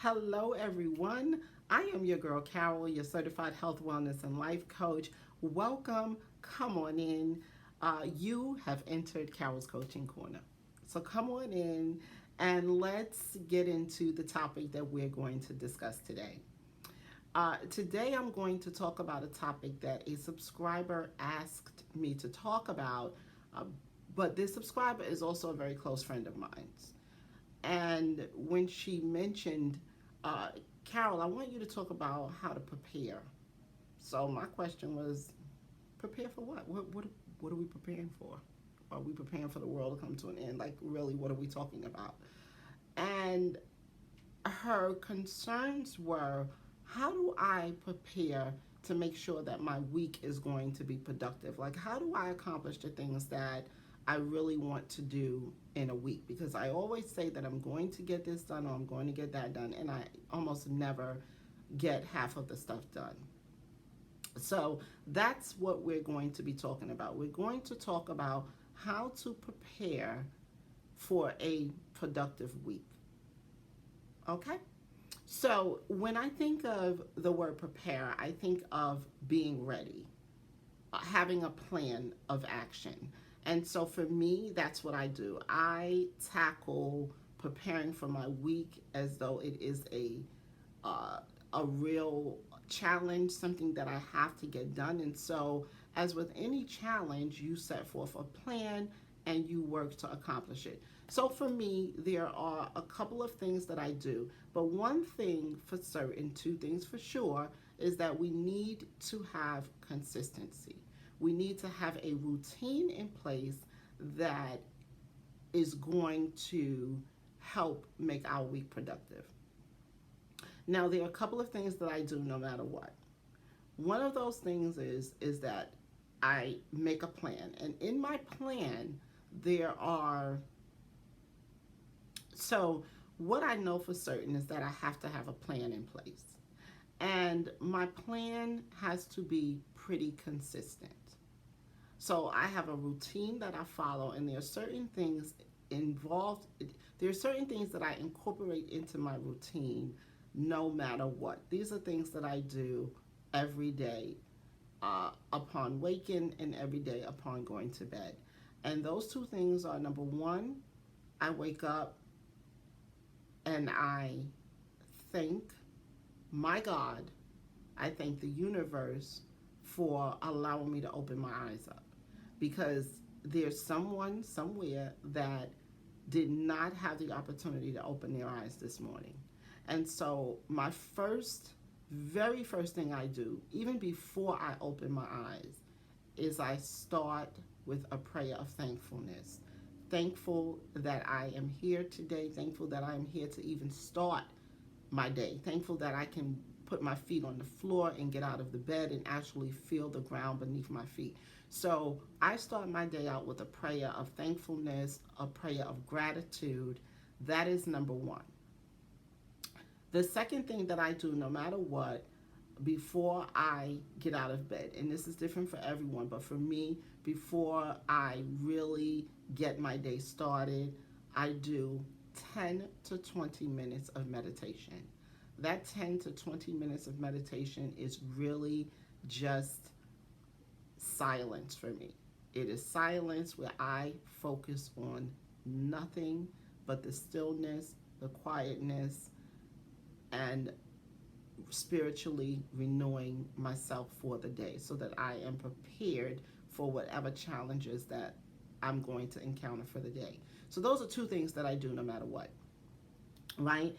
Hello, everyone. I am your girl, Carol, your certified health, wellness, and life coach. Welcome. Come on in. You have entered Carol's Coaching Corner. So come on in and let's get into the topic that we're going to discuss today. Today, I'm going to talk about a topic that a subscriber asked me to talk about, uh, but this subscriber is also a very close friend of mine. And when she mentioned, uh, Carol, I want you to talk about how to prepare. So my question was, prepare for what? What are we preparing for? Are we preparing for the world to come to an end? Like, really, what are we talking about? And her concerns were, how do I prepare to make sure that my week is going to be productive? Like, how do I accomplish the things that I really want to do in a week? Because I always say that I'm going to get this done or I'm going to get that done, and I almost never get half of the stuff done. So that's what we're going to be talking about. We're going to talk about how to prepare for a productive week. Okay? So when I think of the word prepare, I think of being ready, having a plan of action. And so for me, that's what I do. I tackle preparing for my week as though it is uh, a real challenge, something that I have to get done. And so, as with any challenge, you set forth a plan and you work to accomplish it. So for me, there are a couple of things that I do, but one thing for certain, two things for sure, is that we need to have consistency. We need to have a routine in place that is going to help make our week productive. Now, there are a couple of things that I do no matter what. One of those things is that I make a plan, and in my plan, there are so what I know for certain is that I have to have a plan in place. And my plan has to be pretty consistent. So I have a routine that I follow, and there are certain things involved. There are certain things that I incorporate into my routine no matter what. These are things that I do every day upon waking and every day upon going to bed. And those two things are, number one, I wake up and I thank my God, I thank the universe for allowing me to open my eyes up, because there's someone somewhere that did not have the opportunity to open their eyes this morning. And so my very first thing I do, even before I open my eyes, is I start with a prayer of thankfulness. Thankful that I am here today, thankful that I am here to even start my day, thankful that I can put my feet on the floor and get out of the bed and actually feel the ground beneath my feet. So I start my day out with a prayer of thankfulness, a prayer of gratitude. That is number one. The second thing that I do, no matter what, before I get out of bed, and this is different for everyone, but for me, before I really get my day started, I do 10 to 20 minutes of meditation. That 10 to 20 minutes of meditation is really just silence for me. It is silence where I focus on nothing but the stillness, the quietness, and spiritually renewing myself for the day so that I am prepared for whatever challenges that I'm going to encounter for the day. So those are two things that I do no matter what, right?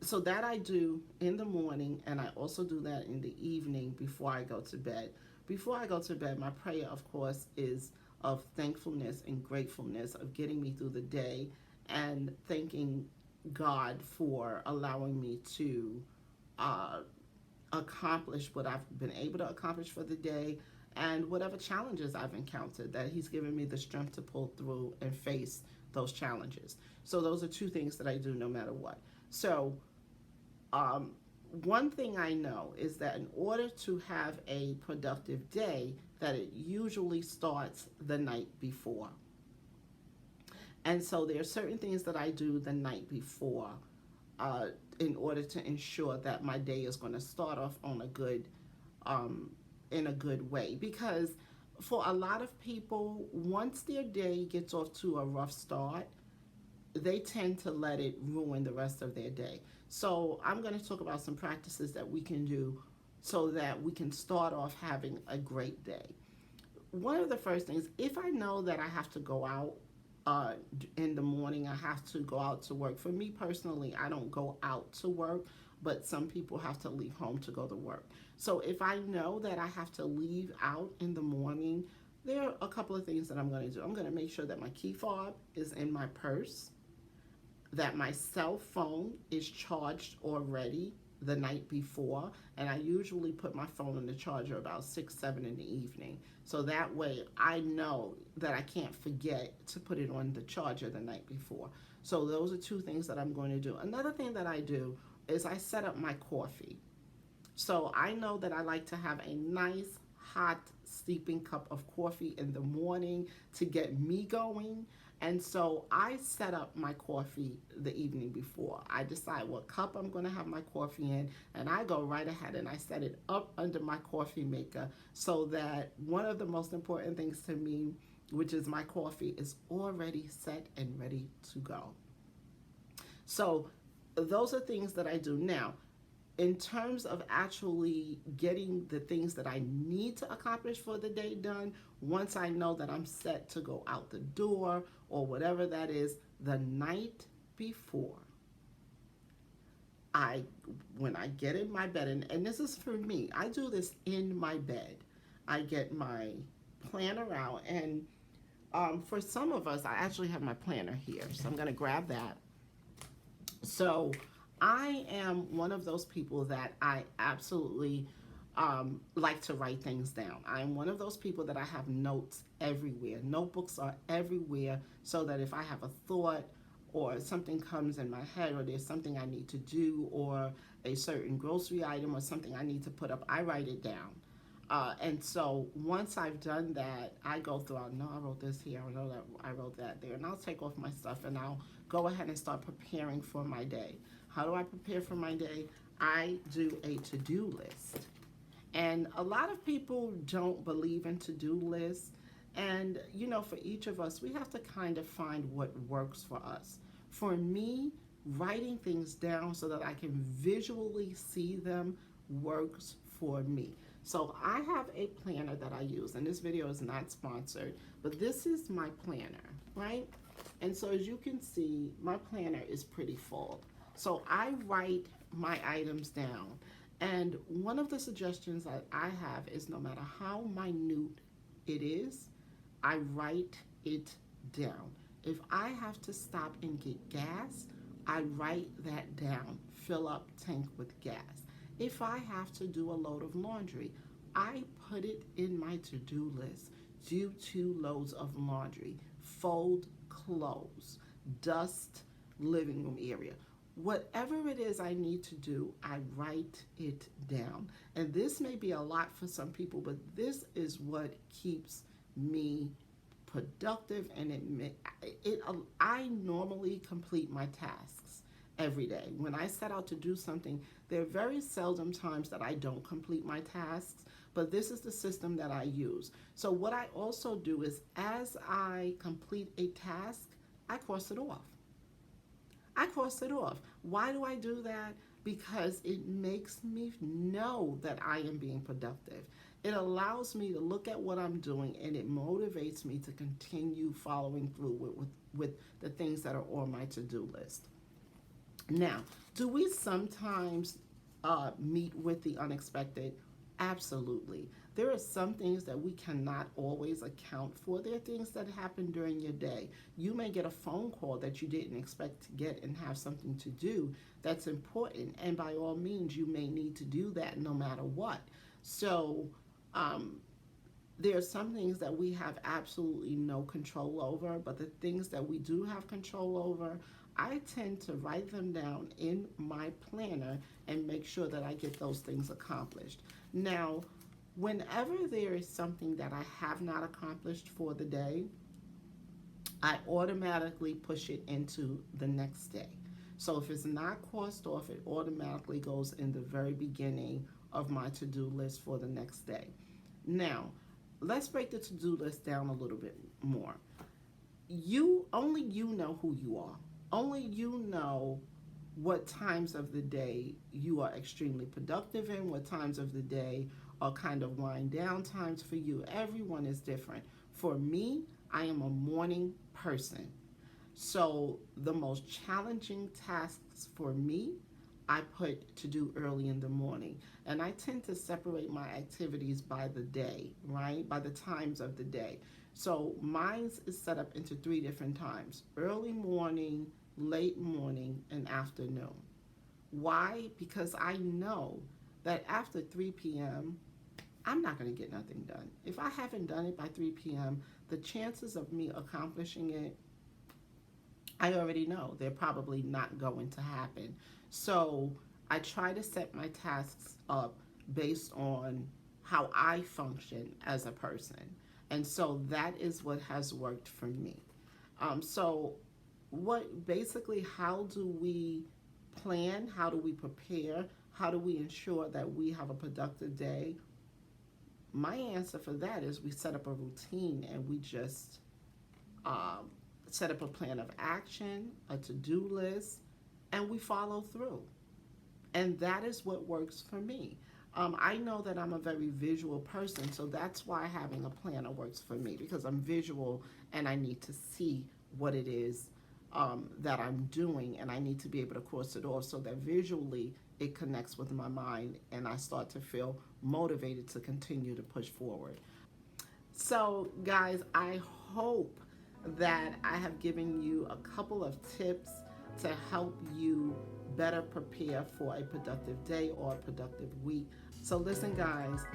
So that I do in the morning, and I also do that in the evening before I go to bed. Before I go to bed, my prayer, of course, is of thankfulness and gratefulness of getting me through the day and thanking God for allowing me to uh, accomplish what I've been able to accomplish for the day, and whatever challenges I've encountered, that He's given me the strength to pull through and face those challenges. So those are two things that I do no matter what. So one thing I know is that in order to have a productive day, that it usually starts the night before. And so there are certain things that I do the night before uh, in order to ensure that my day is going to start off on a good in a good way. Because for a lot of people, once their day gets off to a rough start, they tend to let it ruin the rest of their day. So I'm going to talk about some practices that we can do so that we can start off having a great day. One of the first things, if I know that I have to go out uh, in the morning, I have to go out to work. For me personally, I don't go out to work, but some people have to leave home to go to work. So if I know that I have to leave out in the morning, there are a couple of things that I'm going to do. I'm going to make sure that my key fob is in my purse, that my cell phone is charged already the night before, and I usually put my phone on the charger about 6, 7 in the evening. So that way I know that I can't forget to put it on the charger the night before. So those are two things that I'm going to do. Another thing that I do is I set up my coffee. So I know that I like to have a nice, hot, steeping cup of coffee in the morning to get me going. And so I set up my coffee the evening before. I decide what cup I'm going to have my coffee in, and I go right ahead and I set it up under my coffee maker so that one of the most important things to me, which is my coffee, is already set and ready to go. So those are things that I do. Now, in terms of actually getting the things that I need to accomplish for the day done, once I know that I'm set to go out the door or whatever that is, the night before, when I get in my bed, and this is for me, I do this in my bed. I get my planner out, and for some of us, I actually have my planner here, so I'm going to grab that. So I am one of those people that I absolutely like to write things down. I'm one of those people that I have notes everywhere. Notebooks are everywhere so that if I have a thought or something comes in my head or there's something I need to do or a certain grocery item or something I need to put up, I write it down. And so once I've done that, I go through, I wrote this here, I know that I wrote that there, and I'll take off my stuff and I'll go ahead and start preparing for my day. How do I prepare for my day? I do a to-do list. And a lot of people don't believe in to-do lists. And, you know, for each of us, we have to kind of find what works for us. For me, writing things down so that I can visually see them works for me. So I have a planner that I use, and this video is not sponsored, but this is my planner, right? And so as you can see, my planner is pretty full. So I write my items down. And one of the suggestions that I have is no matter how minute it is, I write it down. If I have to stop and get gas, I write that down, fill up tank with gas. If I have to do a load of laundry, I put it in my to-do list. Do 2 loads of laundry, fold clothes, dust living room area. Whatever it is I need to do, I write it down. And this may be a lot for some people, but this is what keeps me productive, and I normally complete my tasks every day. When I set out to do something, there are very seldom times that I don't complete my tasks, but this is the system that I use. So what I also do is as I complete a task, I cross it off. I cross it off. Why do I do that? Because it makes me know that I am being productive. It allows me to look at what I'm doing, and it motivates me to continue following through with the things that are on my to-do list. Now, do we sometimes meet with the unexpected? Absolutely. There are some things that we cannot always account for. There are things that happen during your day. You may get a phone call that you didn't expect to get and have something to do that's important, and by all means, you may need to do that no matter what. So there are some things that we have absolutely no control over, but the things that we do have control over, I tend to write them down in my planner and make sure that I get those things accomplished. Now, whenever there is something that I have not accomplished for the day, I automatically push it into the next day. So if it's not crossed off, it automatically goes in the very beginning of my to-do list for the next day. Now, let's break the to-do list down a little bit more. Only you know who you are. Only you know what times of the day you are extremely productive in, what times of the day are kind of wind down times for you. Everyone is different. For me, I am a morning person. So the most challenging tasks for me, I put to do early in the morning. And I tend to separate my activities by the day, right? By the times of the day. So mine is set up into 3 different times: early morning, late morning, and afternoon. Why? Because I know that after 3 p.m., I'm not going to get nothing done. If I haven't done it by 3 p.m., the chances of me accomplishing it, I already know they're probably not going to happen. So I try to set my tasks up based on how I function as a person. And so that is what has worked for me. So how do we plan? How do we prepare? How do we ensure that we have a productive day? My answer for that is we set up a routine, and we just set up a plan of action, a to-do list, and we follow through. And that is what works for me. I know that I'm a very visual person, so that's why having a planner works for me, because I'm visual and I need to see what it is that I'm doing, and I need to be able to cross it off so that visually it connects with my mind and I start to feel motivated to continue to push forward. So guys, I hope that I have given you a couple of tips to help you better prepare for a productive day or a productive week. So listen guys,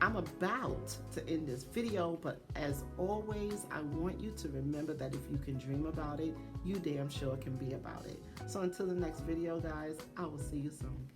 I'm about to end this video, but as always, I want you to remember that if you can dream about it, you damn sure can be about it. So until the next video guys, I will see you soon.